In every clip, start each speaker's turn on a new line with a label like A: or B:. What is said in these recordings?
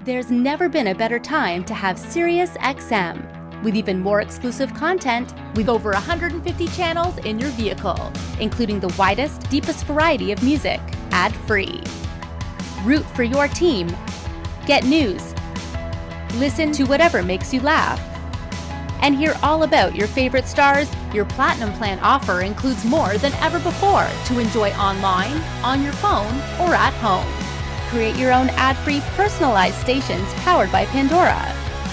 A: There's never been a better time to have SiriusXM. With even more exclusive content, with over 150 channels in your vehicle, including the widest, deepest variety of music, ad-free. Root for your team. Get news. Listen to whatever makes you laugh. And hear all about your favorite stars. Your Platinum Plan offer includes more than ever before to enjoy online, on your phone, or at home. Create your own ad-free personalized stations powered by Pandora.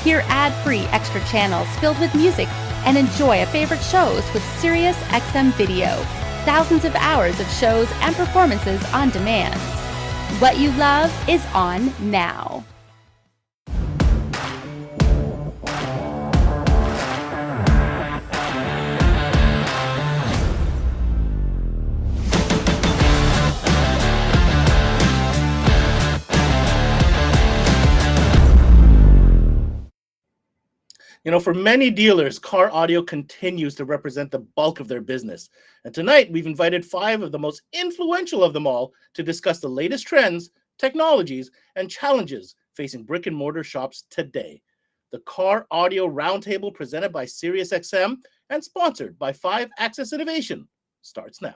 A: Hear ad-free extra channels filled with music and enjoy a favorite shows with SiriusXM Video. Thousands of hours of shows and performances on demand. What you love is on now.
B: You know, for many dealers, car audio continues to represent the bulk of their business. And tonight, we've invited 5 of the most influential of them all to discuss the latest trends, technologies, and challenges facing brick and mortar shops today. The Car Audio Roundtable, presented by SiriusXM and sponsored by 5-Axis Innovation, starts now.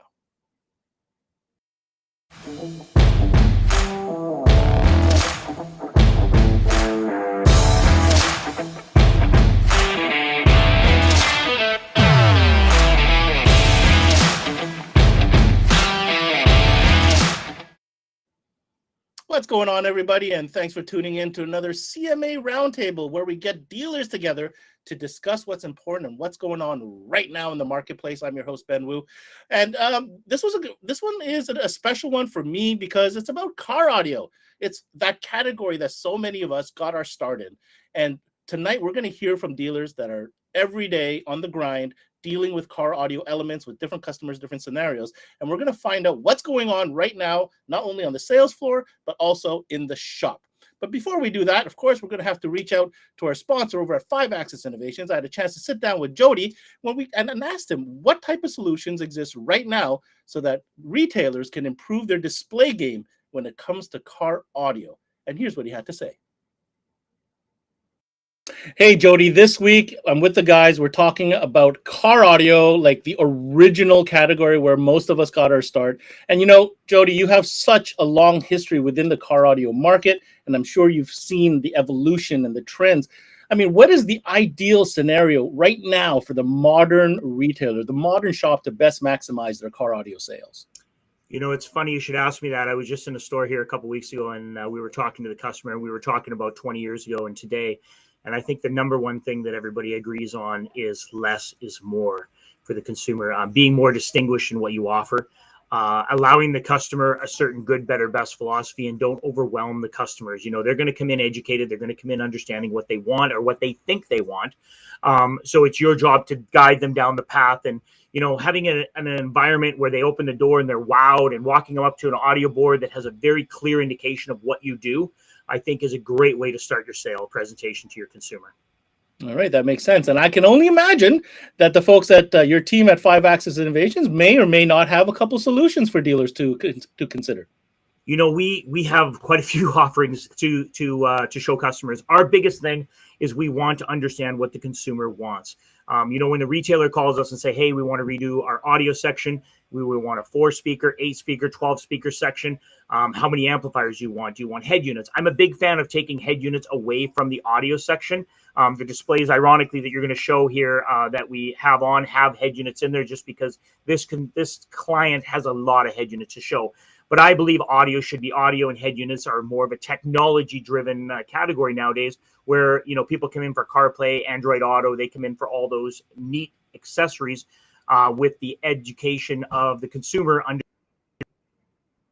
B: What's going on, everybody? And thanks for tuning in to another CMA Roundtable, where we get dealers together to discuss what's important and what's going on right now in the marketplace. I'm your host, Ben Wu. And this one is a special one for me because it's about car audio. It's that category that so many of us got our start in. And tonight, we're going to hear from dealers that are every day on the grind, dealing with car audio elements with different customers, different scenarios. And we're going to find out what's going on right now, not only on the sales floor, but also in the shop. But before we do that, of course, we're going to have to reach out to our sponsor over at 5-Axis Innovations. I had a chance to sit down with Jody and asked him what type of solutions exist right now so that retailers can improve their display game when it comes to car audio. And here's what he had to say. Hey, Jody, this week I'm with the guys. We're talking about car audio, like the original category where most of us got our start. And, you know, Jody, you have such a long history within the car audio market, and I'm sure you've seen the evolution and the trends. I mean, what is the ideal scenario right now for the modern retailer, the modern shop, to best maximize their car audio sales?
C: You know, it's funny you should ask me that. I was just in a store here a couple of weeks ago, and we were talking to the customer, and we were talking about 20 years ago and today. And I think the number one thing that everybody agrees on is less is more for the consumer. Being more distinguished in what you offer, allowing the customer a certain good, better, best philosophy, and don't overwhelm the customers. You know, they're going to come in educated. They're going to come in understanding what they want or what they think they want. So it's your job to guide them down the path. And, you know, having an environment where they open the door and they're wowed, and walking them up to an audio board that has a very clear indication of what you do, I think is a great way to start your sale presentation to your consumer.
B: All right, that makes sense. And I can only imagine that the folks at your team at 5-Axis Innovations may or may not have a couple solutions for dealers to consider.
C: You know, we have quite a few offerings to show customers. Our biggest thing is we want to understand what the consumer wants. You know, when the retailer calls us and say, hey, we want to redo our audio section, we would want a 4-speaker, 8-speaker, 12-speaker section. How many amplifiers do you want? Do you want head units? I'm a big fan of taking head units away from the audio section. The displays, ironically, that you're going to show here that we have head units in there, just because this client has a lot of head units to show. But I believe audio should be audio, and head units are more of a technology-driven category nowadays, where, you know, people come in for CarPlay, Android Auto. They come in for all those neat accessories with the education of the consumer.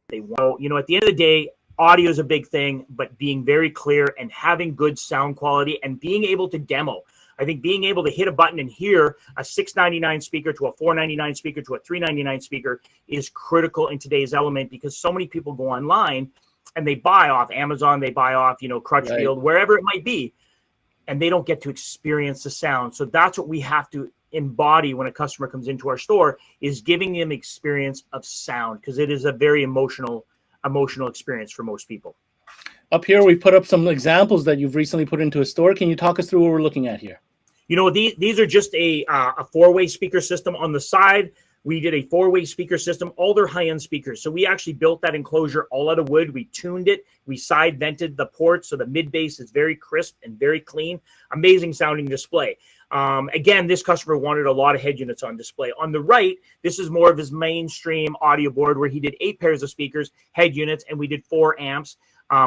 C: They want, you know, at the end of the day, audio is a big thing, but being very clear and having good sound quality and being able to demo. I think being able to hit a button and hear a $699 speaker to a $499 speaker to a $399 speaker is critical in today's element, because so many people go online and they buy off Amazon, they buy off, you know, Crutchfield, right, wherever it might be, and they don't get to experience the sound. So that's what we have to embody when a customer comes into our store, is giving them experience of sound, because it is a very emotional experience for most people.
B: Up here, we've put up some examples that you've recently put into a store. Can you talk us through what we're looking at here?
C: You know, these are just a four-way speaker system. On the side, we did a four-way speaker system. All their high-end speakers. So we actually built that enclosure all out of wood. We tuned it. We side vented the ports, so the mid bass is very crisp and very clean. Amazing sounding display. Again, this customer wanted a lot of head units on display. On the right, this is more of his mainstream audio board where he did 8 pairs of speakers, head units, and we did 4 amps.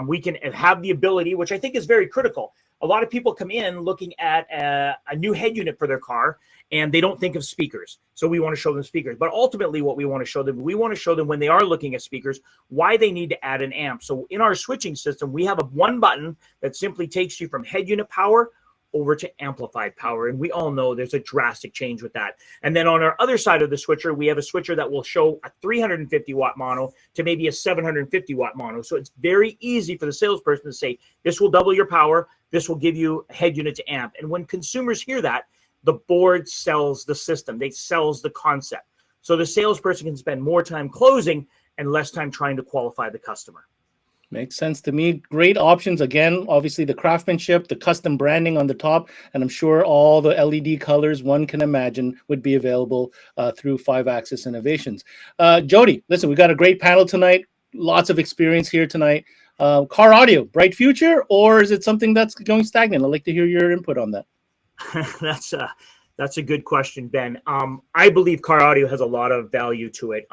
C: We can have the ability, which I think is very critical. A lot of people come in looking at a new head unit for their car, and they don't think of speakers. So we want to show them speakers. But ultimately, what we want to show them when they are looking at speakers, why they need to add an amp. So in our switching system, we have one button that simply takes you from head unit power over to amplified power. And we all know there's a drastic change with that. And then on our other side of the switcher, we have a switcher that will show a 350 watt mono to maybe a 750 watt mono. So it's very easy for the salesperson to say, this will double your power. This will give you a head unit to amp. And when consumers hear that, the board sells the system. They sells the concept. So the salesperson can spend more time closing and less time trying to qualify the customer.
B: Makes sense to me. Great options. Again, obviously the craftsmanship, the custom branding on the top, and I'm sure all the LED colors one can imagine would be available through 5-Axis Innovations. Jody, listen, we got a great panel tonight. Lots of experience here tonight. Car audio, bright future, or is it something that's going stagnant? I'd like to hear your input on that.
C: That's a good question, Ben. I believe car audio has a lot of value to it.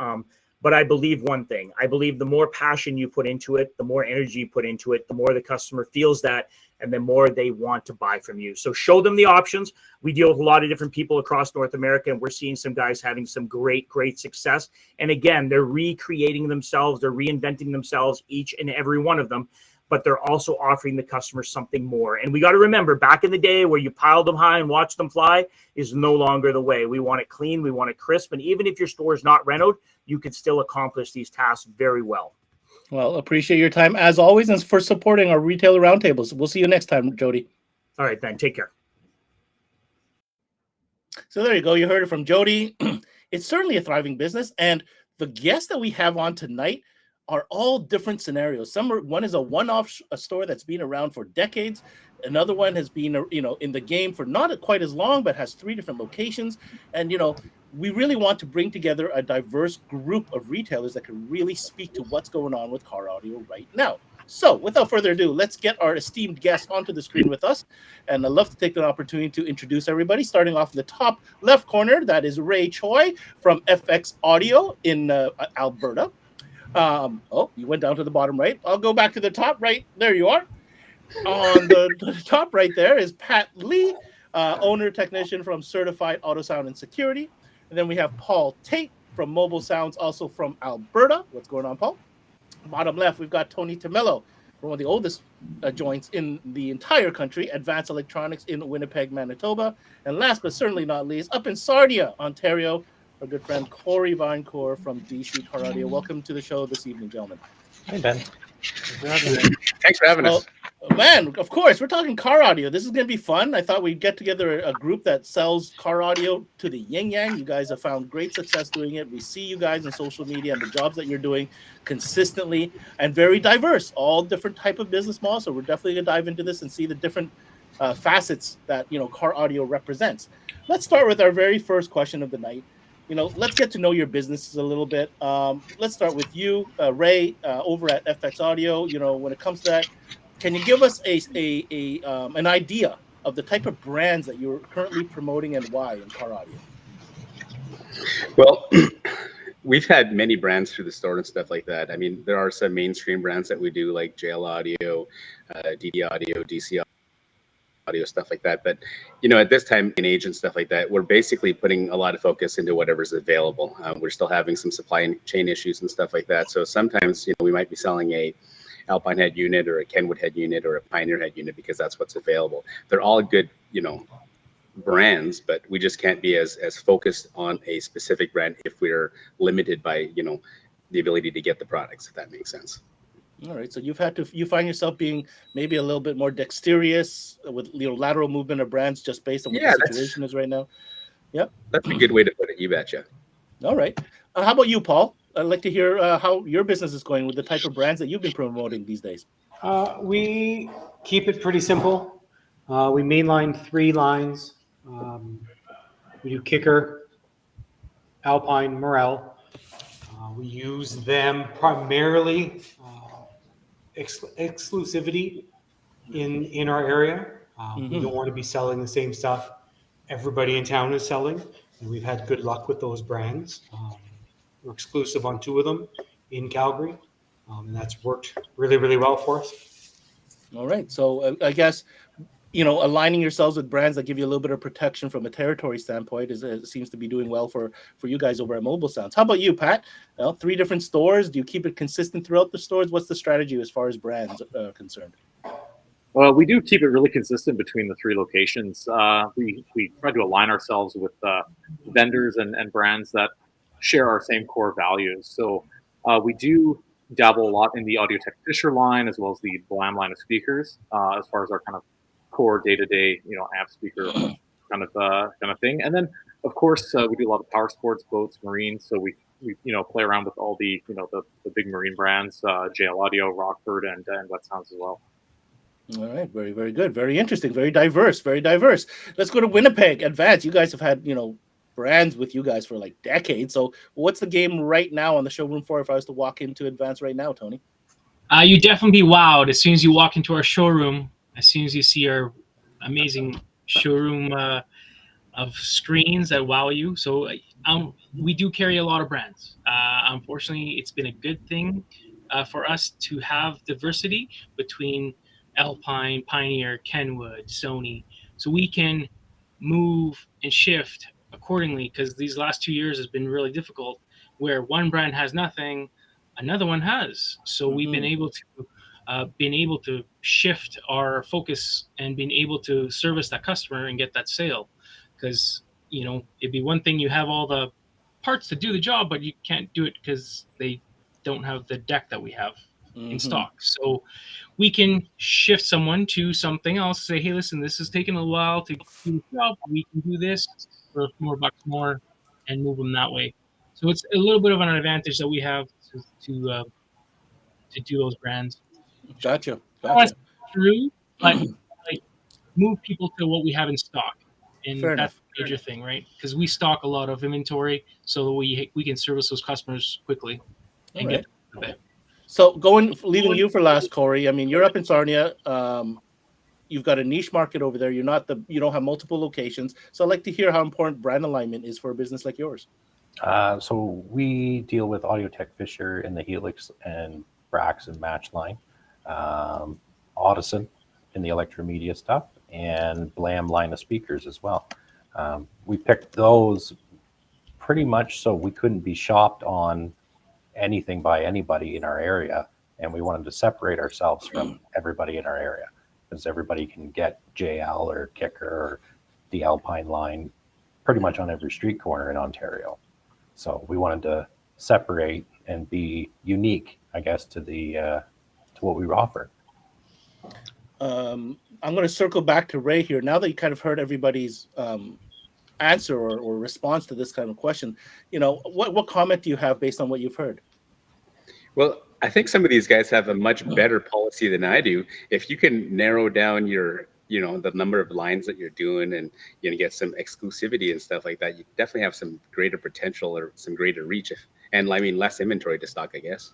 C: But I believe one thing. I believe the more passion you put into it, the more energy you put into it, the more the customer feels that, and the more they want to buy from you. So show them the options. We deal with a lot of different people across North America, and we're seeing some guys having some great success. And again, they're recreating themselves. They're reinventing themselves, each and every one of them. But they're also offering the customer something more. And we got to remember, back in the day where you piled them high and watched them fly is no longer the way. We want it clean. We want it crisp. And even if your store is not renoed, you can still accomplish these tasks very well.
B: Well, appreciate your time as always and for supporting our retailer roundtables. We'll see you next time, Jody.
C: All right, Ben. Take care.
B: So there you go. You heard it from Jody. It's certainly a thriving business. And the guests that we have on tonight are all different scenarios. One is a one-off store that's been around for decades. Another one has been, in the game for not quite as long, but has 3 different locations. And, we really want to bring together a diverse group of retailers that can really speak to what's going on with car audio right now. So without further ado, let's get our esteemed guest onto the screen with us. And I'd love to take the opportunity to introduce everybody, starting off in the top left corner. That is Ray Choi from FX Audio in Alberta. You went down to the bottom right. I'll go back to the top right. There you are. On the top right there is Pat Lee, owner technician from Certified Auto Sound and Security. And then we have Paul Tate from Mobile Sounds, also from Alberta. What's going on, Paul? Bottom left, we've got Tony Tamello from one of the oldest joints in the entire country, Advanced Electronics in Winnipeg, Manitoba. And last but certainly not least, up in Sarnia, Ontario, our good friend Corey Vinecore from DC Car Audio. Welcome to the show this evening, gentlemen.
D: Hey, Ben.
E: Thanks for having us.
B: Man, of course, we're talking car audio. This is going to be fun. I thought we'd get together a group that sells car audio to the yin yang. You guys have found great success doing it. We see you guys on social media and the jobs that you're doing consistently and very diverse, all different type of business models. So we're definitely going to dive into this and see the different facets that, car audio represents. Let's start with our very first question of the night. Let's get to know your businesses a little bit. Let's start with you, Ray, over at FX Audio. When it comes to that, can you give us an idea of the type of brands that you're currently promoting and why in car audio?
E: Well, we've had many brands through the store and stuff like that. I mean, there are some mainstream brands that we do, like JL Audio, DD Audio, DC Audio, stuff like that. But, at this time in age and stuff like that, we're basically putting a lot of focus into whatever's available. We're still having some supply chain issues and stuff like that. So sometimes, we might be selling a Alpine head unit or a Kenwood head unit or a Pioneer head unit because that's what's available. They're all good, brands, but we just can't be as focused on a specific brand if we're limited by, the ability to get the products, if that makes sense.
B: All right. So you find yourself being maybe a little bit more dexterous with, lateral movement of brands just based on what the situation is right now. Yep.
E: That's a good way to put it. You betcha.
B: All right. How about you, Paul? I'd like to hear how your business is going with the type of brands that you've been promoting these days.
D: We keep it pretty simple. We mainline 3 lines. We do Kicker, Alpine, Morel. We use them primarily exclusivity in our area. We don't want to be selling the same stuff everybody in town is selling, and we've had good luck with those brands. We're exclusive on 2 of them in Calgary, and that's worked really, really well for us.
B: All right. So I guess, aligning yourselves with brands that give you a little bit of protection from a territory standpoint seems to be doing well for you guys over at Mobile Sounds. How about you, Pat? 3 different stores. Do you keep it consistent throughout the stores? What's the strategy as far as brands concerned?
F: Well, we do keep it really consistent between the 3 locations. We try to align ourselves with vendors and brands that share our same core values. So we do dabble a lot in the Audio Tech Fisher line as well as the Blam line of speakers as far as our kind of core day-to-day, amp speaker kind of thing. And then, of course, we do a lot of power sports, boats, marine. So we play around with all the the big marine brands, JL Audio, Rockford, and Wet Sounds as well.
B: All right, very, very good, very interesting, very diverse, very diverse. Let's go to Winnipeg. Advance, you guys have had brands with you guys for like decades. So what's the game right now on the showroom floor? If I was to walk into Advance right now, Tony,
G: you'd definitely be wowed as soon as you walk into our showroom. As soon as you see our amazing showroom of screens that wow you. So we do carry a lot of brands. Unfortunately, it's been a good thing for us to have diversity between Alpine, Pioneer, Kenwood, Sony, so we can move and shift accordingly, because these last 2 years has been really difficult where one brand has nothing, another one has. So we've been able to shift our focus and been able to service that customer and get that sale, because it'd be one thing you have all the parts to do the job, but you can't do it because they don't have the deck that we have in stock. So we can shift someone to something else, say, hey, listen, this has taken a while to do the job. We can do this for a few bucks more and move them that way. So it's a little bit of an advantage that we have to do those brands.
B: Gotcha.
G: True, but move people to what we have in stock. And
B: Fair
G: that's
B: enough.
G: a major thing, right? Because we stock a lot of inventory so that we can service those customers quickly and get them back.
B: So leaving you for last, Corey. I mean, you're up in Sarnia. You've got a niche market over there. You don't have multiple locations. So I'd like to hear how important brand alignment is for a business like yours.
H: So we deal with Audio Tech Fisher in the Helix and Brax and Match line, Audison in the Electromedia stuff, and Blam line of speakers as well. We picked those pretty much so we couldn't be shopped on anything by anybody in our area, and we wanted to separate ourselves from everybody in our area, because everybody can get JL or Kicker or the Alpine line pretty much on every street corner in Ontario. So we wanted to separate and be unique, I guess, to what we offer.
B: I'm going to circle back to Ray here. Now that you kind of heard everybody's answer or response to this kind of question, what comment do you have based on what you've heard?
E: Well, I think some of these guys have a much better policy than I do. If you can narrow down your, the number of lines that you're doing and get some exclusivity and stuff like that, you definitely have some greater potential or some greater reach. And I mean, less inventory to stock, I guess.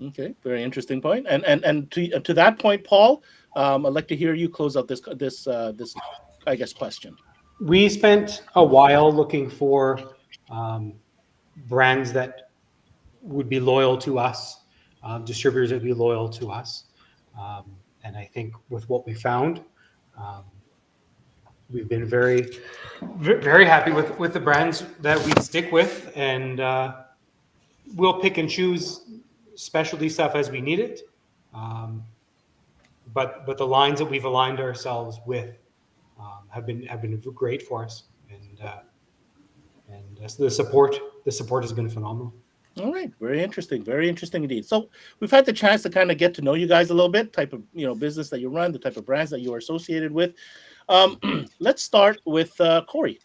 B: Okay, very interesting point. And to that point, Paul, I'd like to hear you close out this I guess question.
D: We spent a while looking for brands that would be loyal to us, distributors that would be loyal to us. And I think with what we found, we've been very, very happy with the brands that we stick with, and we'll pick and choose specialty stuff as we need it. But the lines that we've aligned ourselves with have been great for us, and the support has been phenomenal.
B: All right, very interesting indeed. So we've had the chance to kind of get to know you guys a little bit, type of business that you run, the type of brands that you are associated with. Let's start with Corey.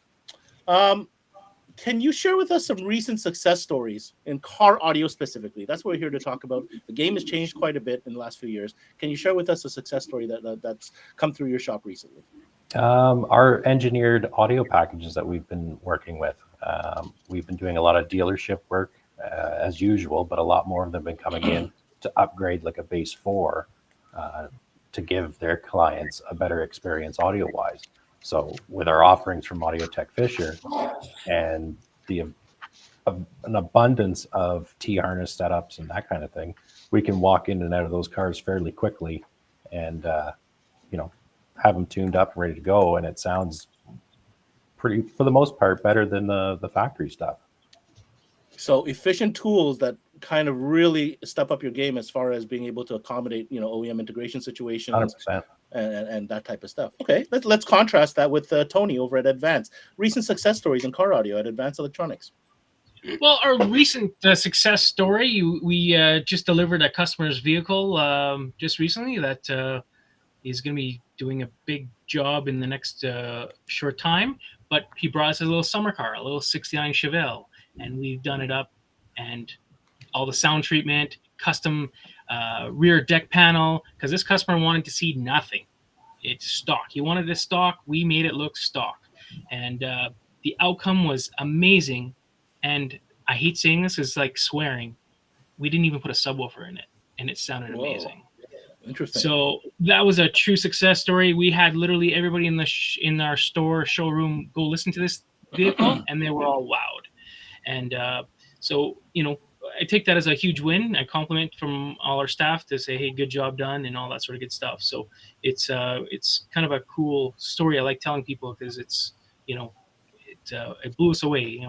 B: Can you share with us some recent success stories in car audio specifically? That's what we're here to talk about. The game has changed quite a bit in the last few years. Can you share with us a success story that's come through your shop recently?
H: Our engineered audio packages that we've been working with. We've been doing a lot of dealership work as usual, but a lot more of them have been coming in to upgrade like a base 4 to give their clients a better experience audio-wise. So with our offerings from Audio Tech Fisher and an abundance of T-harness setups and that kind of thing, we can walk in and out of those cars fairly quickly and, have them tuned up and ready to go. And it sounds pretty, for the most part, better than the factory stuff.
B: So efficient tools that kind of really step up your game as far as being able to accommodate, OEM integration situations
H: 100%.
B: and that type of stuff. Okay, let's contrast that with Tony over at Advance. Recent success stories in car audio at Advance Electronics.
G: Well, our recent success story, we just delivered a customer's vehicle just recently that is going to be doing a big job in the next short time. But he brought us a little summer car, a little 69 Chevelle, and we've done it up and all the sound treatment, custom rear deck panel, because this customer wanted to see nothing. It's stock. He wanted it stock. We made it look stock. And the outcome was amazing. And I hate saying this, is like swearing. We didn't even put a subwoofer in it, and it sounded amazing.
B: Interesting.
G: So that was a true success story. We had literally everybody in our store showroom go listen to this vehicle, and they were all wowed. And so I take that as a huge win. A compliment from all our staff to say, "Hey, good job done," and all that sort of good stuff. So it's kind of a cool story. I like telling people because it's it blew us away.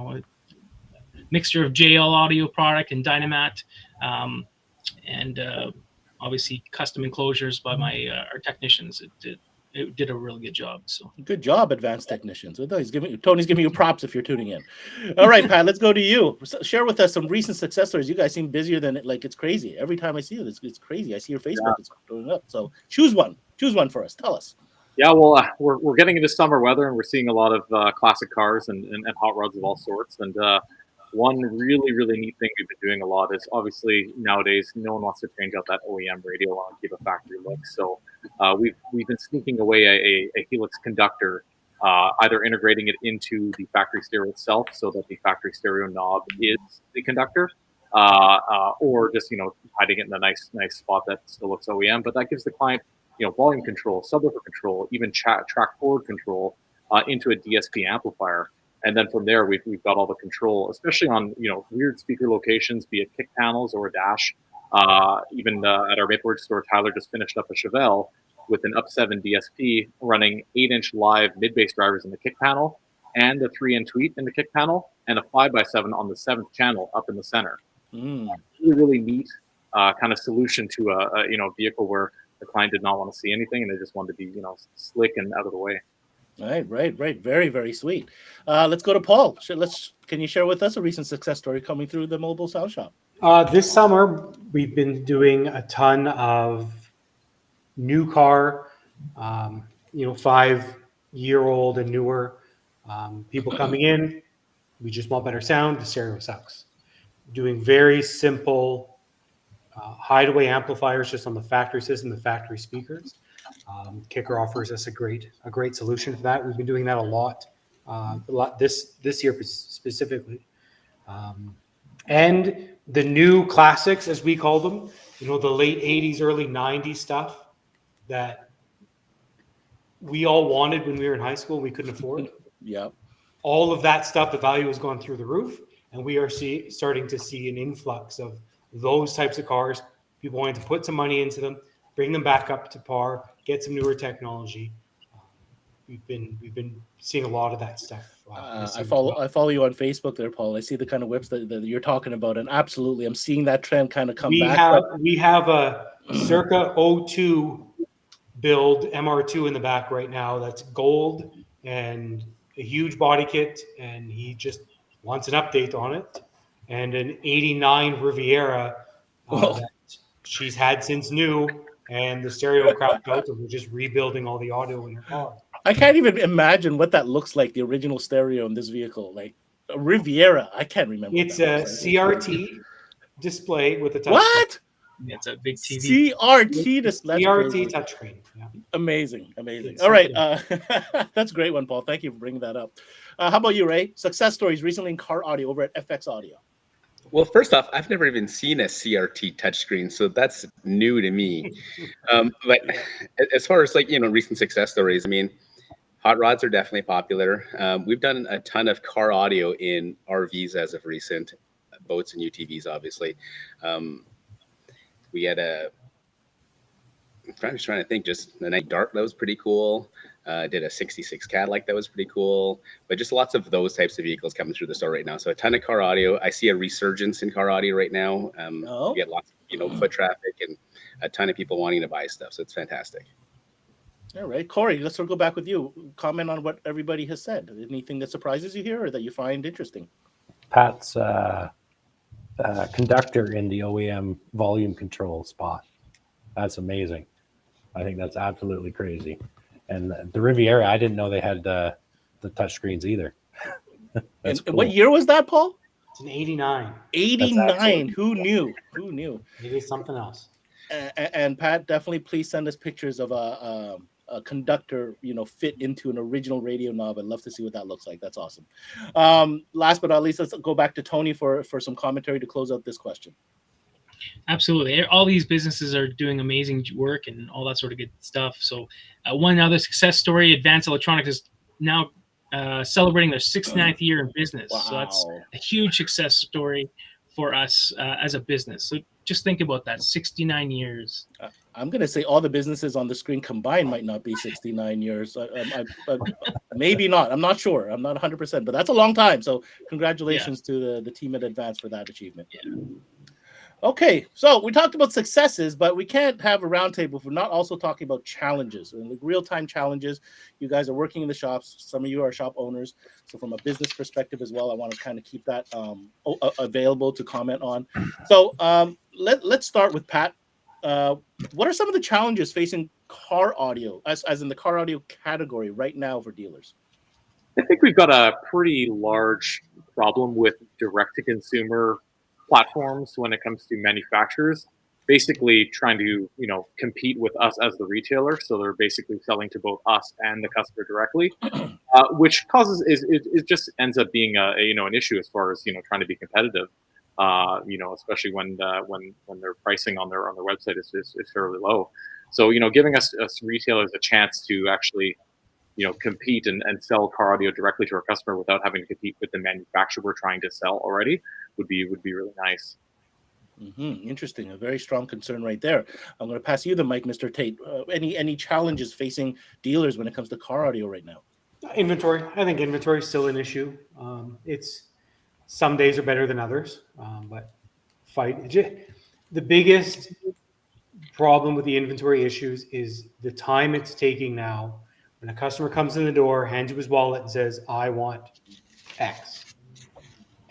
G: Mixture of JL audio product and Dynamat, and obviously custom enclosures by our technicians. It did a really good job. So
B: good job, Advanced Technicians. Tony's giving you props if you're tuning in. All right, Pat, let's go to you. Share with us some recent success stories. You guys seem busier than it's crazy. Every time I see you, it's crazy. I see your Facebook, it's going up. So choose one for us. Tell us.
F: Yeah, well, we're getting into summer weather, and we're seeing a lot of classic cars and hot rods of all sorts. And one really, really neat thing we've been doing a lot is obviously nowadays no one wants to change out that OEM radio and keep a factory look. So we've been sneaking away a Helix conductor, either integrating it into the factory stereo itself so that the factory stereo knob is the conductor, or just hiding it in a nice spot that still looks OEM. But that gives the client volume control, subwoofer control, even track forward control into a DSP amplifier. And then from there, we've got all the control, especially on weird speaker locations, be it kick panels or a dash. Even at our Maple Ridge store, Tyler just finished up a Chevelle with an up7 DSP running 8-inch live mid-bass drivers in the kick panel, and a 3N tweet in the kick panel, and a 5x7 on the 7th channel up in the center. Really, really neat kind of solution to a vehicle where the client did not want to see anything and they just wanted to be slick and out of the way.
B: Right. Very, very sweet. Let's go to Paul. Can you share with us a recent success story coming through the mobile sound shop?
D: This summer, we've been doing a ton of new car, 5-year-old and newer. People coming in, we just want better sound. The stereo sucks. Doing very simple hideaway amplifiers just on the factory system, the factory speakers. Kicker offers us a great solution for that. We've been doing that a lot this year specifically. And the new classics, as we call them, the late 80s, early 90s stuff that we all wanted when we were in high school, we couldn't afford.
B: Yeah.
D: All of that stuff, the value has gone through the roof, and we are starting to see an influx of those types of cars. People wanting to put some money into them, bring them back up to par, get some newer technology. We've been seeing a lot of that stuff.
B: I follow you on Facebook there, Paul. I see the kind of whips that you're talking about, and absolutely, I'm seeing that trend kind of come back.
D: We have a circa 02 build MR2 in the back right now. That's gold and a huge body kit, and he just wants an update on it. And an 89 Riviera that she's had since new, and the stereo cracked out, and we're just rebuilding all the audio in her car.
B: I can't even imagine what that looks like, the original stereo in this vehicle. Riviera. I can't remember.
D: It's a CRT display with a touchscreen.
B: What?
G: It's a big TV.
B: CRT display.
D: CRT touchscreen. Yeah.
B: Amazing.
D: It's
B: All right.
D: something
B: That's a great one, Paul. Thank you for bringing that up. How about you, Ray? Success stories recently in car audio over at FX Audio.
E: Well, first off, I've never even seen a CRT touchscreen, so that's new to me. But as far as recent success stories, I mean, hot rods are definitely popular. We've done a ton of car audio in RVs as of recent, boats and UTVs, obviously. We had I'm just trying to think, just the Night Dart, that was pretty cool. Did a 66 Cadillac, that was pretty cool. But just lots of those types of vehicles coming through the store right now. So a ton of car audio. I see a resurgence in car audio right now. We get lots of, foot traffic and a ton of people wanting to buy stuff. So it's fantastic.
B: All right, Corey, let's go back with you. Comment on what everybody has said. Anything that surprises you here or that you find interesting?
H: Pat's conductor in the OEM volume control spot. That's amazing. I think that's absolutely crazy. And the Riviera, I didn't know they had the touchscreens either.
B: And cool. What year was that, Paul?
D: It's an 89.
B: 89. Who knew?
D: Maybe it's something else.
B: And Pat, definitely please send us pictures of a conductor, fit into an original radio knob. I'd love to see what that looks like. That's awesome. Last but not least, let's go back to Tony for some commentary to close out this question.
G: Absolutely. All these businesses are doing amazing work and all that sort of good stuff. So one other success story, Advanced Electronics is now celebrating their 69th year in business.
B: Wow.
G: So that's a huge success story for us as a business. So just think about that, 69 years.
B: I'm going to say all the businesses on the screen combined might not be 69 years. Maybe not. I'm not sure. I'm not 100%, but that's a long time. So congratulations to the team at Advance for that achievement.
G: Yeah.
B: Okay, so we talked about successes, but we can't have a roundtable if we're not also talking about challenges and real-time challenges. You guys are working in the shops. Some of you are shop owners. So from a business perspective as well, I want to kind of keep that available to comment on. So let's start with Pat. What are some of the challenges facing car audio, as in the car audio category right now for dealers?
F: I think we've got a pretty large problem with direct-to-consumer platforms when it comes to manufacturers basically trying to compete with us as the retailer, so they're basically selling to both us and the customer directly, which causes it just ends up being an issue as far as trying to be competitive, especially when their pricing on their website is fairly low. So giving us retailers a chance to actually compete and sell car audio directly to our customer without having to compete with the manufacturer we're trying to sell already would be really nice.
B: Interesting. A very strong concern right there. I'm going to pass you the mic, Mr. Tate. Any challenges facing dealers when it comes to car audio right now?
D: Inventory. I think inventory is still an issue. It's some days are better than others, but the biggest problem with the inventory issues is the time it's taking now. When a customer comes in the door, hands you his wallet and says, I want X.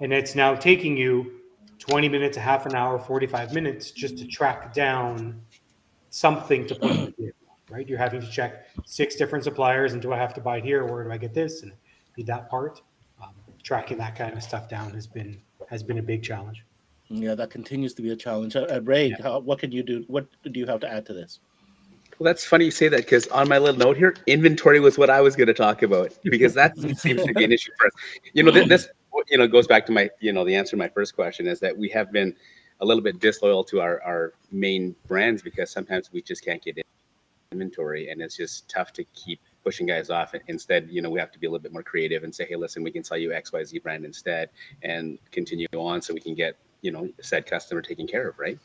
D: And it's now taking you 20 minutes, a half an hour, 45 minutes just to track down something to put in the vehicle, right? You're having to check 6 different suppliers, and do I have to buy it here? Where do I get this? And need that part. Tracking that kind of stuff down has been a big challenge.
B: Yeah, that continues to be a challenge. Ray, what can you do? What do you have to add to this?
E: Well, that's funny you say that, because on my little note here, inventory was what I was going to talk about, because that seems to be an issue for us. This goes back to my, the answer to my first question, is that we have been a little bit disloyal to our main brands because sometimes we just can't get inventory, and it's just tough to keep pushing guys off. Instead, we have to be a little bit more creative and say, hey, listen, we can sell you XYZ brand instead, and continue on so we can get, said customer taken care of, right?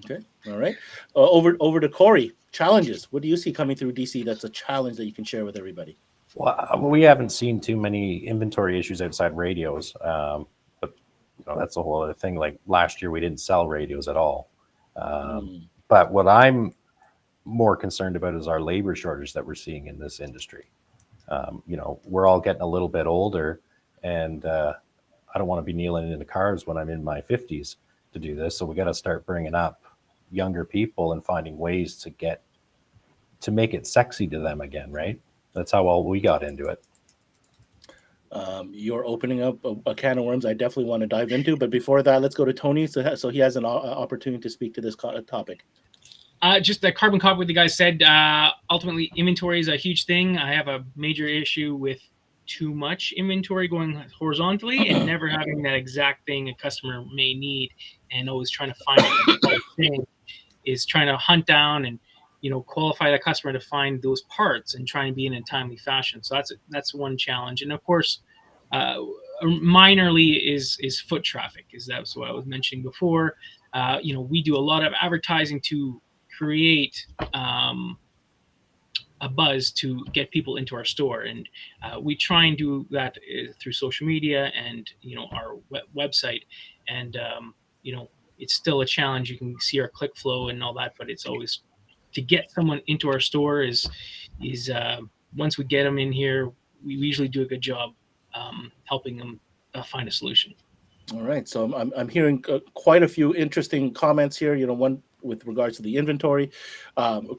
B: Okay. All right. Over to Corey. Challenges. What do you see coming through DC that's a challenge that you can share with everybody?
H: Well, we haven't seen too many inventory issues outside radios, but that's a whole other thing. Like last year, we didn't sell radios at all. But what I'm more concerned about is our labor shortage that we're seeing in this industry. We're all getting a little bit older, and I don't want to be kneeling in the cars when I'm in my 50s to do this. So we got to start bringing up younger people and finding ways to make it sexy to them again, right? That's how all we got into it.
B: You're opening up a can of worms I definitely want to dive into. But before that, let's go to Tony so he has an opportunity to speak to this topic.
G: Just the carbon copy, what the guys said. Ultimately, inventory is a huge thing. I have a major issue with too much inventory going horizontally and never having that exact thing a customer may need, and always trying to find it. The thing is trying to hunt down and qualify the customer to find those parts and try and be in a timely fashion. So that's one challenge, and of course, minorly is foot traffic. That's what I was mentioning before. We do a lot of advertising to create a buzz to get people into our store, and we try and do that through social media and our website, and it's still a challenge. You can see our click flow and all that, but it's always to get someone into our store is once we get them in here, we usually do a good job helping them find a solution.
B: All right, so I'm hearing quite a few interesting comments here. One with regards to the inventory,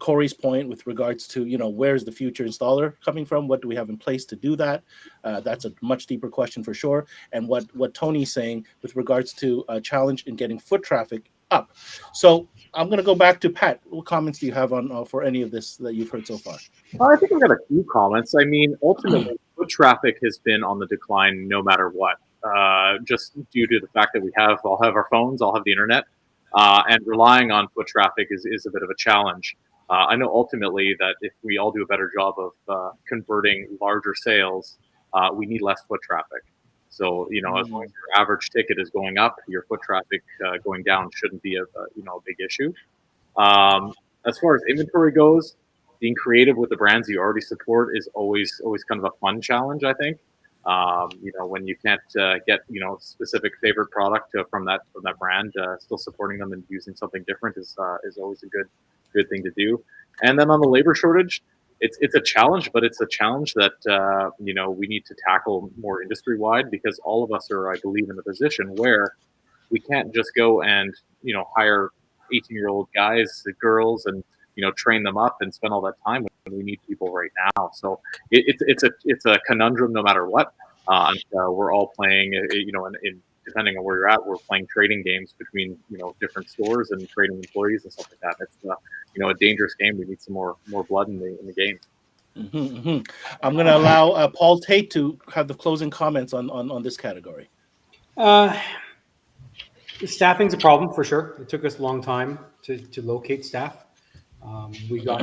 B: Corey's point with regards to where's the future installer coming from? What do we have in place to do that? That's a much deeper question for sure. And what Tony's saying with regards to a challenge in getting foot traffic up. So I'm going to go back to Pat. What comments do you have on for any of this that you've heard so far?
F: Well, I think I've got a few comments. I mean, ultimately, foot traffic has been on the decline no matter what. Just due to the fact that we all have our phones, all have the internet, and relying on foot traffic is a bit of a challenge. I know ultimately that if we all do a better job of converting larger sales, we need less foot traffic. So, as long as your average ticket is going up, your foot traffic going down shouldn't be a big issue. As far as inventory goes, being creative with the brands you already support is always kind of a fun challenge, I think. When you can't get specific favorite product from that brand, still supporting them and using something different is always a good thing to do. And then on the labor shortage, it's a challenge, but it's a challenge that we need to tackle more industry wide, because all of us are, I believe, in a position where we can't just go and hire 18-year-old guys, girls, and train them up and spend all that time when we need people right now. So it's a conundrum no matter what. And we're all playing, in depending on where you're at, we're playing trading games between different stores and trading employees and stuff like that. It's a dangerous game. We need some more blood in the game.
B: Mm-hmm, mm-hmm. I'm going to allow Paul Tate to have the closing comments on this category.
D: Staffing's a problem for sure. It took us a long time to locate staff. We got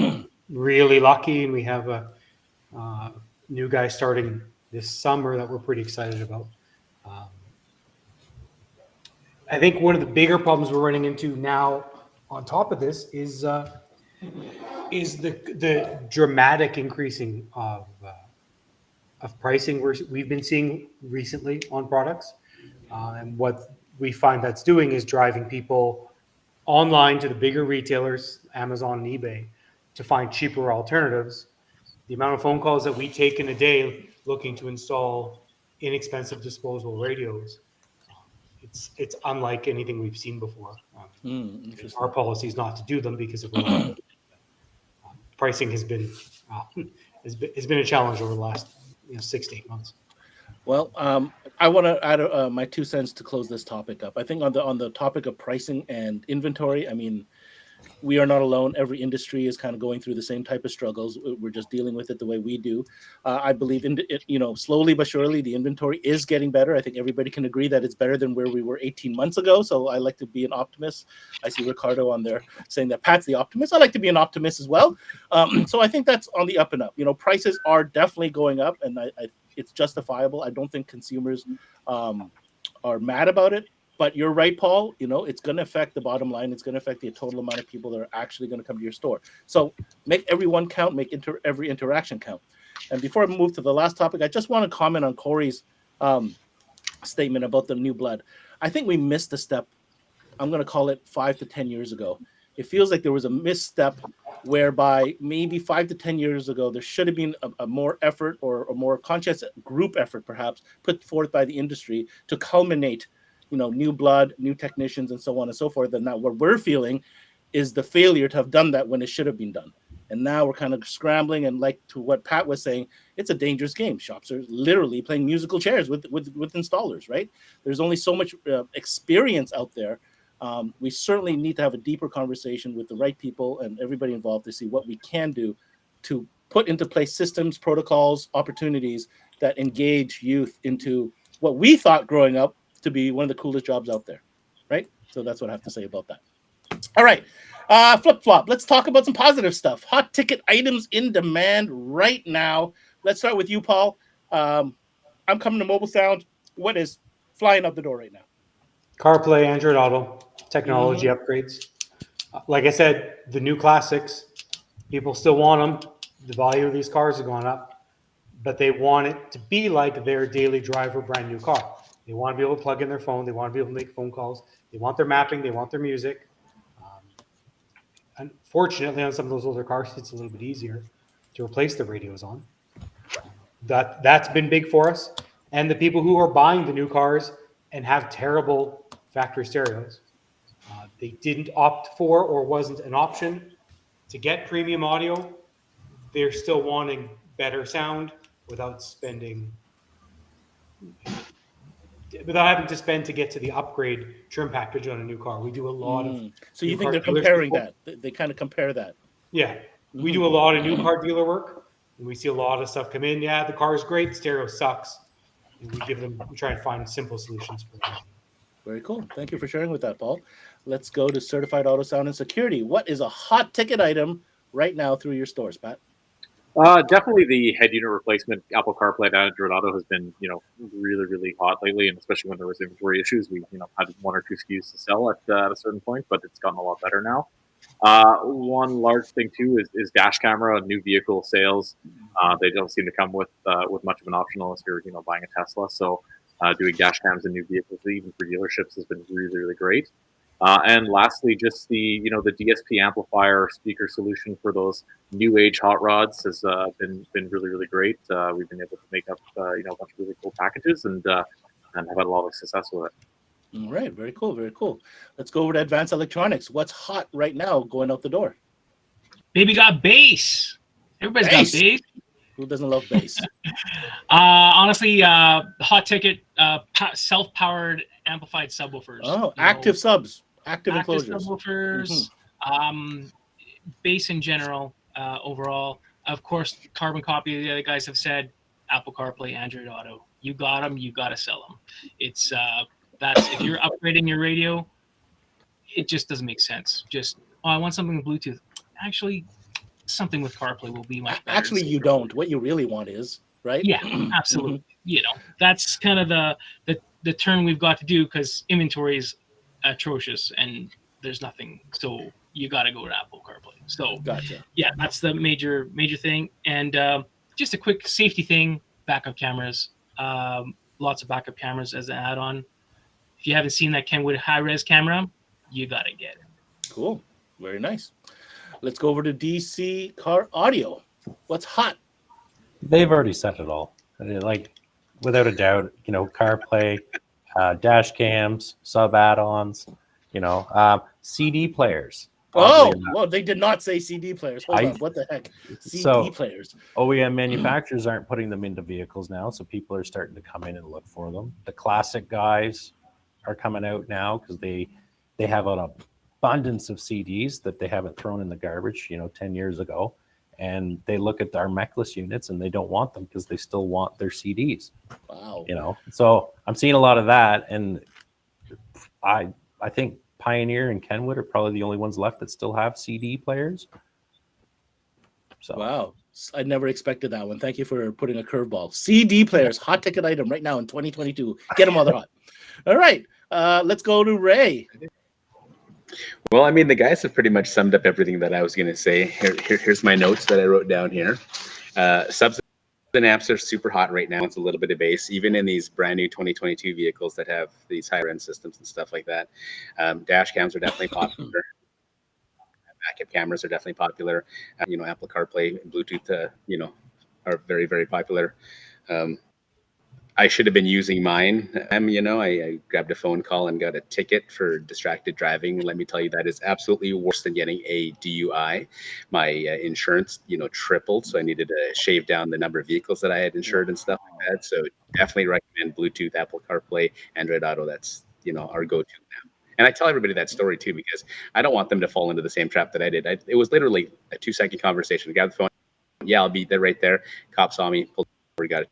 D: really lucky, and we have a new guy starting this summer that we're pretty excited about. I think one of the bigger problems we're running into now, on top of this, is the dramatic increasing of pricing we've been seeing recently on products, and what we find that's doing is driving people online to the bigger retailers, Amazon and eBay, to find cheaper alternatives. The amount of phone calls that we take in a day looking to install inexpensive disposable radios, it's unlike anything we've seen before. Our policy is not to do them because of reliability. Pricing has been a challenge over the last 6 to 8 months.
B: Well, I want to add my 2 cents to close this topic up. I think on the topic of pricing and inventory, I mean, we are not alone. Every industry is kind of going through the same type of struggles. We're just dealing with it the way we do. I believe slowly but surely the inventory is getting better. I think everybody can agree that it's better than where we were 18 months ago. So I like to be an optimist. I see Ricardo on there saying that Pat's the optimist. I like to be an optimist as well. So I think that's on the up and up. Prices are definitely going up, and it's justifiable. I don't think consumers are mad about it. But you're right, Paul. It's going to affect the bottom line. It's going to affect the total amount of people that are actually going to come to your store. So make everyone count. Make every interaction count. And before I move to the last topic, I just want to comment on Corey's statement about the new blood. I think we missed a step. I'm going to call it 5 to 10 years ago. It feels like there was a misstep whereby maybe 5 to 10 years ago, there should have been a more effort or a more conscious group effort, perhaps, put forth by the industry to culminate new blood, new technicians, and so on and so forth. And now what we're feeling is the failure to have done that when it should have been done. And now we're kind of scrambling, and like to what Pat was saying, it's a dangerous game. Shops are literally playing musical chairs with installers, right? There's only so much experience out there. We certainly need to have a deeper conversation with the right people and everybody involved to see what we can do to put into place systems, protocols, opportunities that engage youth into what we thought growing up to be one of the coolest jobs out there, right? So that's what I have to say about that. All right, flip flop. Let's talk about some positive stuff. Hot ticket items in demand right now. Let's start with you, Paul. I'm coming to Mobile Sound. What is flying out the door right now?
D: CarPlay, Android Auto, technology upgrades. Like I said, the new classics, people still want them. The value of these cars has gone up, but they want it to be like their daily driver brand new car. They want to be able to plug in their phone. They want to be able to make phone calls. They want their mapping. They want their music. Unfortunately, on some of those older cars, it's a little bit easier to replace the radios on. That's been big for us. And the people who are buying the new cars and have terrible factory stereos, they didn't opt for or wasn't an option to get premium audio. They're still wanting better sound without having to spend to get to the upgrade trim package on a new car. We do a lot of.
B: So you think they're comparing that? They kind of compare that.
D: Yeah, we do a lot of new car dealer work, and we see a lot of stuff come in. Yeah, the car is great, stereo sucks, and we try and find simple solutions for them.
B: Very cool. Thank you for sharing with that, Paul. Let's go to Certified Auto Sound and Security. What is a hot ticket item right now through your stores, Pat?
F: Definitely the head unit replacement. Apple CarPlay and Android Auto has been, really, really hot lately, and especially when there was inventory issues, we, had one or two SKUs to sell at a certain point, but it's gotten a lot better now. One large thing too is dash camera. New vehicle sales, they don't seem to come with much of an option unless you're, buying a Tesla. So doing dash cams in new vehicles, even for dealerships, has been really, really great. And lastly, just the DSP amplifier speaker solution for those new age hot rods has been really, really great. We've been able to make up a bunch of really cool packages and have had a lot of success with it.
B: All right, very cool, very cool. Let's go over to Advanced Electronics. What's hot right now going out the door?
G: Baby got bass. Everybody's got bass.
B: Who doesn't love bass?
G: Honestly, hot ticket, self-powered amplified subwoofers.
B: Oh, active subs. Active enclosures.
G: Subwoofers, bass in general, overall. Of course, carbon copy, the other guys have said, Apple CarPlay, Android Auto. You got them, you got to sell them. It's that's if you're upgrading your radio, it just doesn't make sense. Just, I want something with Bluetooth. Actually, something with CarPlay will be much better.
B: Actually, you don't. What you really want is, right?
G: Yeah, absolutely. That's kind of the turn we've got to do because inventory is atrocious and there's nothing. So you got to go to Apple CarPlay. So
B: gotcha.
G: Yeah, that's the major thing. And just a quick safety thing: backup cameras. Lots of backup cameras as an add-on. If you haven't seen that Kenwood high-res camera, you got to get it.
B: Cool. Very nice. Let's go over to DC Car Audio. What's hot?
H: They've already said it all. Like, without a doubt, CarPlay, dash cams, sub add-ons, CD players.
B: Oh, well, they did not say CD players. Hold on, what the heck? CD players.
H: OEM manufacturers aren't putting them into vehicles now, so people are starting to come in and look for them. The classic guys are coming out now because they have an abundance of CDs that they haven't thrown in the garbage, 10 years ago. And they look at our mechless units and they don't want them because they still want their CDs.
B: Wow.
H: So I'm seeing a lot of that. And I think Pioneer and Kenwood are probably the only ones left that still have CD players. So
B: wow. I never expected that one. Thank you for putting a curveball. CD players, hot ticket item right now in 2022. Get them while they're hot. All right. Let's go to Ray.
E: Well, I mean, the guys have pretty much summed up everything that I was going to say. Here's my notes that I wrote down here. Subs and amps are super hot right now. It's a little bit of bass, even in these brand new 2022 vehicles that have these higher end systems and stuff like that. Dash cams are definitely popular. Backup cameras are definitely popular. Apple CarPlay and Bluetooth, are very, very popular. I should have been using mine. I grabbed a phone call and got a ticket for distracted driving. Let me tell you, that is absolutely worse than getting a DUI. My insurance, tripled, so I needed to shave down the number of vehicles that I had insured and stuff like that. So definitely recommend Bluetooth, Apple CarPlay, Android Auto. That's our go-to now. And I tell everybody that story too because I don't want them to fall into the same trap that I did. It was literally a 2-second conversation. I grabbed the phone. Yeah, I'll be there right there. Cop saw me, pulled over, got a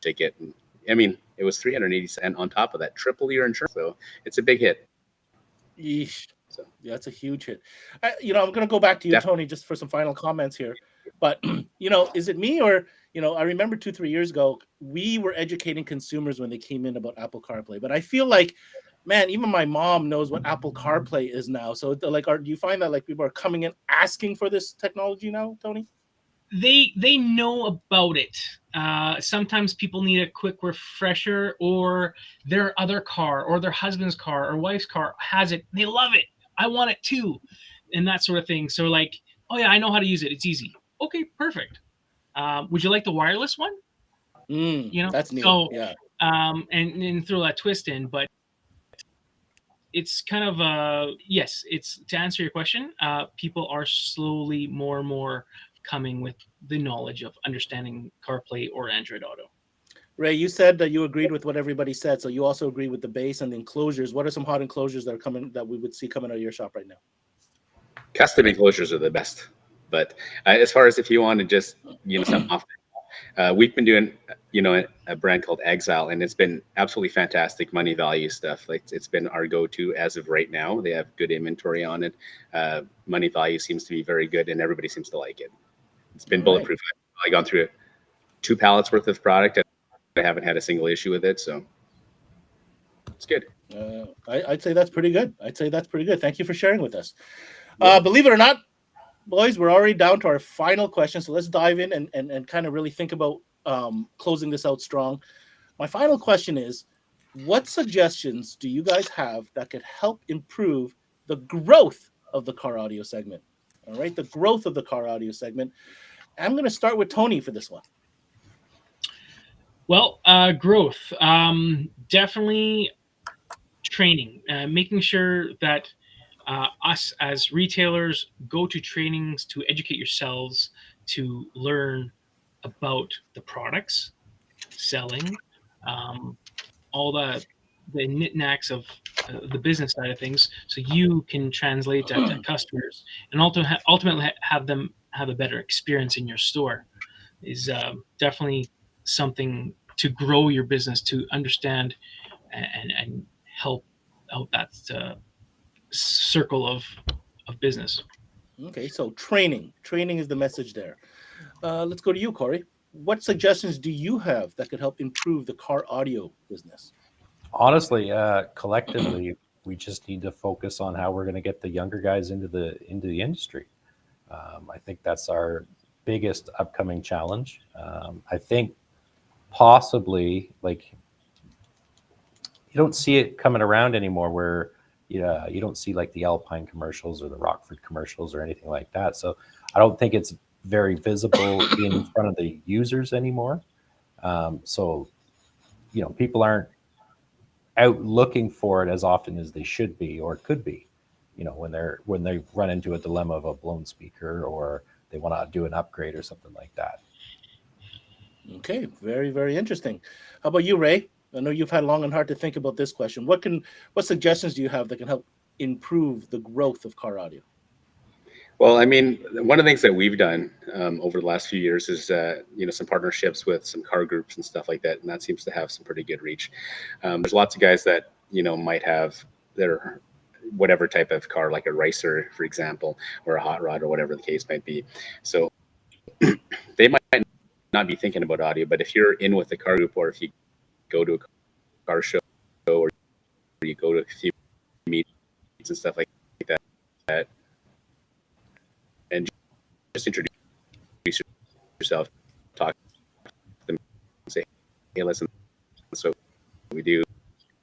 E: ticket. And I mean, it was $380 on top of that, triple your insurance. So it's a big hit.
B: Yeesh. So yeah, that's a huge hit. I'm going to go back to you, Tony, just for some final comments here. But is it me or I remember 2-3 years ago we were educating consumers when they came in about Apple CarPlay, but I feel like, man, even my mom knows what Apple CarPlay is now. So do you find that people are coming in asking for this technology now, Tony?
G: They know about it. Sometimes people need a quick refresher, or their other car or their husband's car or wife's car has it. They love it. I want it too, and that sort of thing. So oh yeah, I know how to use it. It's easy. Okay, perfect. Would you like the wireless one?
B: That's neat.
G: So,
B: yeah.
G: And throw that twist in, but it's kind of yes. It's to answer your question. People are slowly more and more coming with the knowledge of understanding CarPlay or Android Auto.
B: Ray, you said that you agreed with what everybody said, so you also agree with the base and the enclosures. What are some hot enclosures that are coming that we would see coming out of your shop right now?
E: Custom enclosures are the best, but as far as if you want to just something off, we've been doing a brand called Exile, and it's been absolutely fantastic money value stuff. It's been our go-to as of right now. They have good inventory on it. Money value seems to be very good, and everybody seems to like it. It's been bulletproof. I've gone through 2 pallets worth of product. I haven't had a single issue with it, so it's good.
B: I'd say that's pretty good. Thank you for sharing with us. Believe it or not, boys, we're already down to our final question, so let's dive in and kind of really think about closing this out strong. My final question is, what suggestions do you guys have that could help improve the growth of the car audio segment? All right, the growth of the car audio segment. I'm going to start with Tony for this one.
G: Well, growth, definitely training, making sure that us as retailers go to trainings to educate yourselves, to learn about the products, selling, all the knick-knacks of the business side of things, so you can translate that to customers and ultimately have them have a better experience in your store. Is definitely something to grow your business, to understand and help out that circle of business.
B: Okay, so training is the message there. Let's go to you, Corey. What suggestions do you have that could help improve the car audio business?
H: Honestly, collectively, we just need to focus on how we're going to get the younger guys into the industry. I think that's our biggest upcoming challenge. I think possibly you don't see it coming around anymore where you don't see the Alpine commercials or the Rockford commercials or anything like that. So I don't think it's very visible in front of the users anymore. So people aren't out looking for it as often as they should be or could be, when they run into a dilemma of a blown speaker or they want to do an upgrade or something like that.
B: Okay, very, very interesting. How about you, Ray? I know you've had long and hard to think about this question. What suggestions do you have that can help improve the growth of car audio?
E: Well, I mean, one of the things that we've done over the last few years is, some partnerships with some car groups and stuff like that, and that seems to have some pretty good reach. There's lots of guys that, might have their whatever type of car, like a racer, for example, or a hot rod or whatever the case might be. So they might not be thinking about audio, but if you're in with the car group, or if you go to a car show or you go to a few meetings and stuff like that, and just introduce yourself, talk to them, and say, hey, listen, so we do,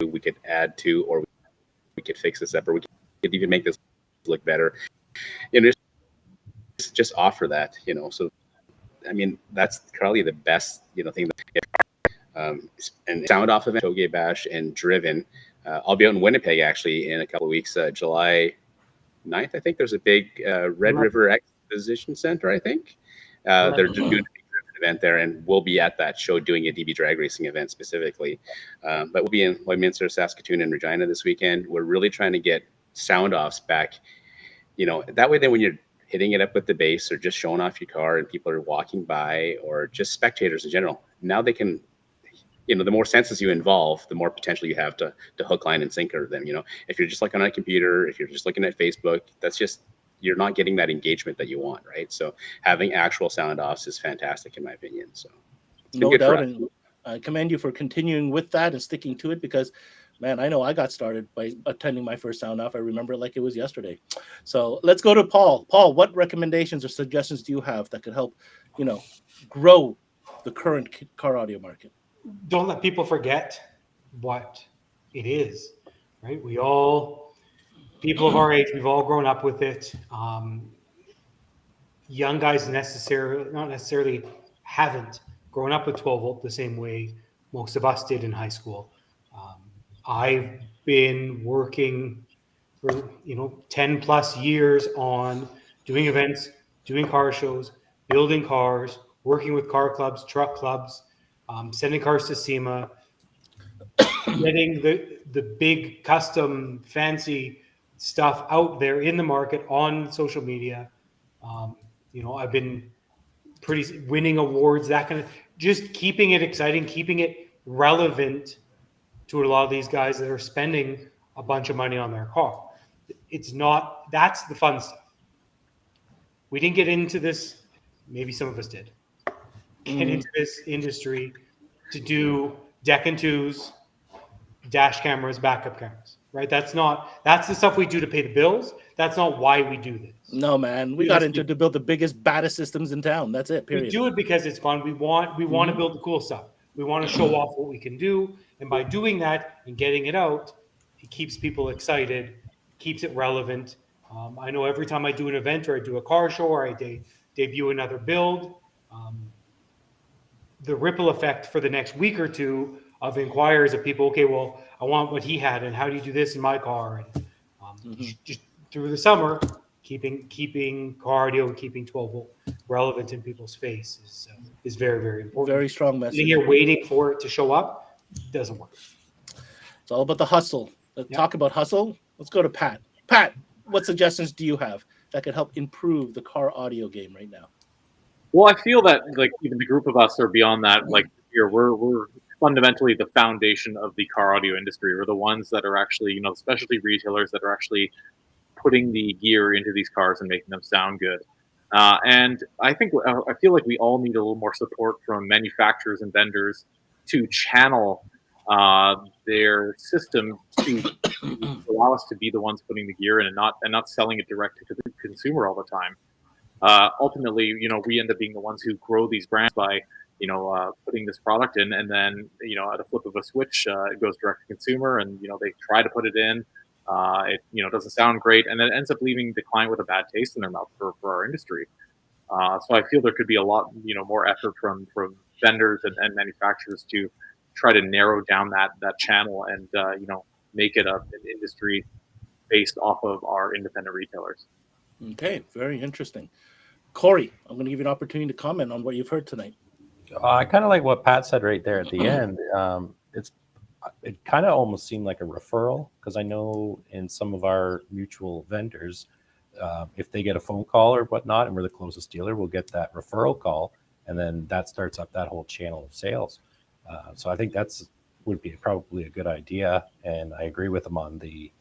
E: we could add to, or we could fix this up, or we could even make this look better. Just offer that, so I mean, that's probably the best, thing. and Sound Off event, Toge Bash, and Driven. I'll be out in Winnipeg actually in a couple of weeks, July 9th. I think there's a big Red River Exposition Center, I think. They're doing a big event there, and we'll be at that show doing a DB drag racing event specifically. But we'll be in Lloydminster, Saskatoon, and Regina this weekend. We're really trying to get sound offs back. That way then when you're hitting it up with the bass or just showing off your car and people are walking by or just spectators in general, now they can, the more senses you involve, the more potential you have to hook, line, and sinker them. If you're just looking on a computer, if you're just looking at Facebook, you're not getting that engagement that you want, right? So having actual sound offs is fantastic in my opinion. So
B: no doubt, and I commend you for continuing with that and sticking to it, because man, I know I got started by attending my first sound off. I remember it like it was yesterday. So let's go to Paul. Paul, what recommendations or suggestions do you have that could help, grow the current car audio market?
D: Don't let people forget what it is, right? People of our age, we've all grown up with it. Young guys not necessarily haven't grown up with 12 volt the same way most of us did in high school. I've been working for 10 plus years on doing events, doing car shows, building cars, working with car clubs, truck clubs, sending cars to SEMA, getting the big custom fancy stuff out there in the market on social media. I've been winning awards, that kind of, just keeping it exciting, keeping it relevant to a lot of these guys that are spending a bunch of money on their car. That's the fun stuff. We didn't get into this, maybe some of us did, get into this industry to do deck and twos, dash cameras, backup cameras, right? That's the stuff we do to pay the bills. That's not why we do this.
B: No, man, we got into to build the biggest, baddest systems in town. That's it, period.
D: We do it because it's fun. We want to build the cool stuff. We want to show off what we can do. And by doing that and getting it out, it keeps people excited, keeps it relevant. I know every time I do an event or I do a car show or I debut another build, the ripple effect for the next week or two of inquiries of people, okay, well, I want what he had, and how do you do this in my car? And just through the summer, keeping car audio and keeping 12 volt relevant in people's face is very, very important.
B: Very strong message.
D: Sitting here waiting for it to show up doesn't work.
B: It's all about the hustle. Let's talk about hustle. Let's go to Pat. Pat, what suggestions do you have that could help improve the car audio game right now?
F: Well, I feel that even the group of us are beyond that. We're fundamentally the foundation of the car audio industry. We're the ones that are actually, specialty retailers that are actually putting the gear into these cars and making them sound good. And I feel like we all need a little more support from manufacturers and vendors to channel their system to allow us to be the ones putting the gear in and not selling it directly to the consumer all the time. Ultimately, we end up being the ones who grow these brands by, putting this product in, and then, at a flip of a switch, it goes direct to consumer, and, they try to put it in. It doesn't sound great, and then it ends up leaving the client with a bad taste in their mouth for our industry. So I feel there could be a lot, more effort from vendors and manufacturers to try to narrow down that channel and make it an industry based off of our independent retailers.
B: Okay, very interesting. Corey, I'm going to give you an opportunity to comment on what you've heard tonight.
H: I kind of like what Pat said right there at the end. It kind of almost seemed like a referral, because I know in some of our mutual vendors, if they get a phone call or whatnot, and we're the closest dealer, we'll get that referral call, and then that starts up that whole channel of sales. So I think would be probably a good idea, and I agree with them on the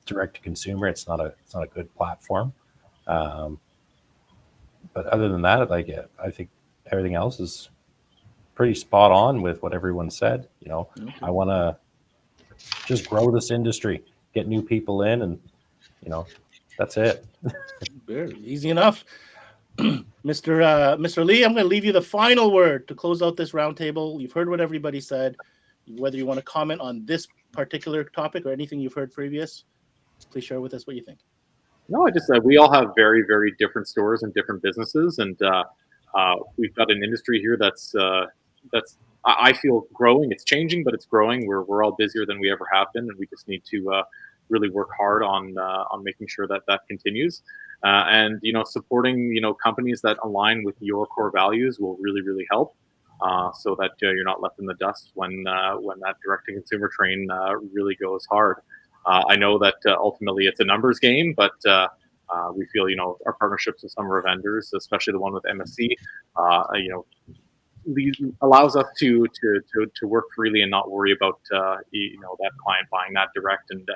H: direct to consumer. It's not a good platform. But other than that, I think everything else is pretty spot on with what everyone said. I want to just grow this industry, get new people in, and that's it.
B: Very easy enough. Mr. Lee, I'm going to leave you the final word to close out this roundtable. You've heard what everybody said. Whether you want to comment on this particular topic or anything you've heard previous, please share with us what you think.
F: No, I just we all have very, very different stores and different businesses, and we've got an industry here that's I feel growing. It's changing, but it's growing. We're all busier than we ever have been, and we just need to really work hard on making sure that that continues. And supporting companies that align with your core values will really help, so that you're not left in the dust when that direct to consumer train really goes hard. I know that ultimately it's a numbers game, but we feel our partnerships with some of our vendors, especially the one with MSC, allows us to work freely and not worry about that client buying that direct and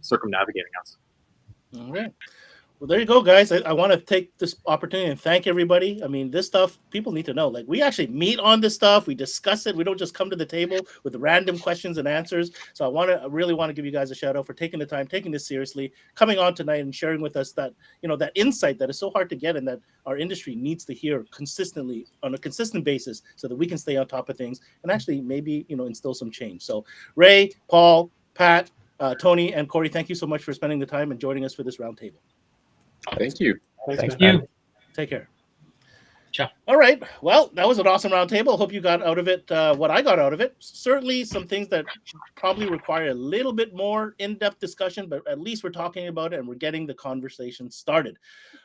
F: circumnavigating us.
B: All right. Well, there you go, guys. I want to take this opportunity and thank everybody. I mean, this stuff people need to know. Like, we actually meet on this stuff. We discuss it. We don't just come to the table with random questions and answers. So I really want to give you guys a shout out for taking the time, taking this seriously, coming on tonight and sharing with us that, that insight that is so hard to get and that our industry needs to hear consistently on a consistent basis so that we can stay on top of things and actually maybe, instill some change. So Ray, Paul, Pat, Tony, and Corey, thank you so much for spending the time and joining us for this roundtable.
E: Thank you.
D: Thanks,
G: you.
B: Take care.
G: Ciao.
B: All right. Well, that was an awesome roundtable. Hope you got out of it what I got out of it. Certainly some things that probably require a little bit more in-depth discussion, but at least we're talking about it and we're getting the conversation started.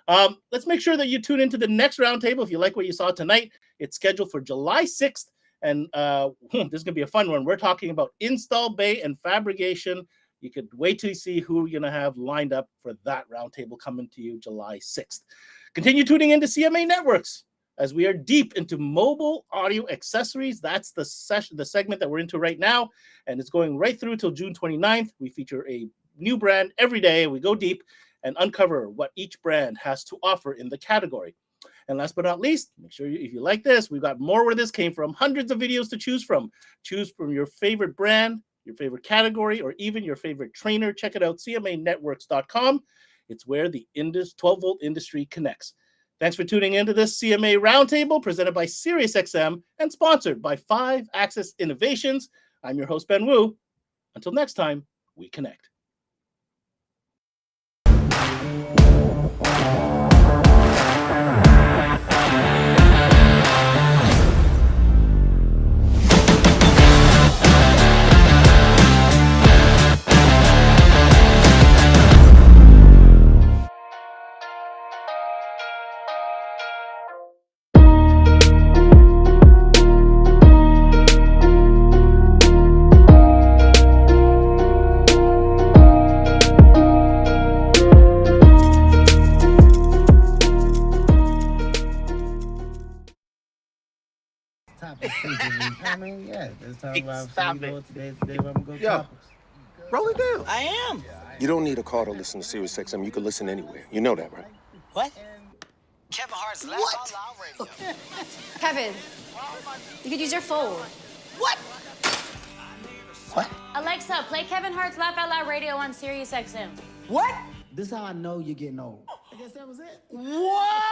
B: Let's make sure that you tune into the next roundtable. If you like what you saw tonight, it's scheduled for July 6th. And this is going to be a fun one. We're talking about install bay and fabrication. You could wait to see who we're going to have lined up for that roundtable coming to you July 6th. Continue tuning into CMA Networks as we are deep into mobile audio accessories. That's the segment that we're into right now, and it's going right through till June 29th. We feature a new brand every day. We go deep and uncover what each brand has to offer in the category. And last but not least, make sure if you like this, we've got more where this came from, hundreds of videos to choose from. Choose from your favorite brand, your favorite category, or even your favorite trainer. Check it out, cmanetworks.com. It's where the 12-volt industry connects. Thanks for tuning into this CMA Roundtable presented by SiriusXM and sponsored by 5-Axis Innovations. I'm your host, Ben Wu. Until next time, we connect.
I: Yo, roll it down. I am. You don't need a car to listen to SiriusXM. You can listen anywhere. You know that, right?
J: What? Kevin Hart's Laugh Out Loud Radio.
K: Kevin, you could use your phone.
J: What? What?
K: Alexa, play Kevin Hart's Laugh Out Loud Radio on SiriusXM.
J: What?
L: This is how I know you're getting old. I guess that was it.
J: What?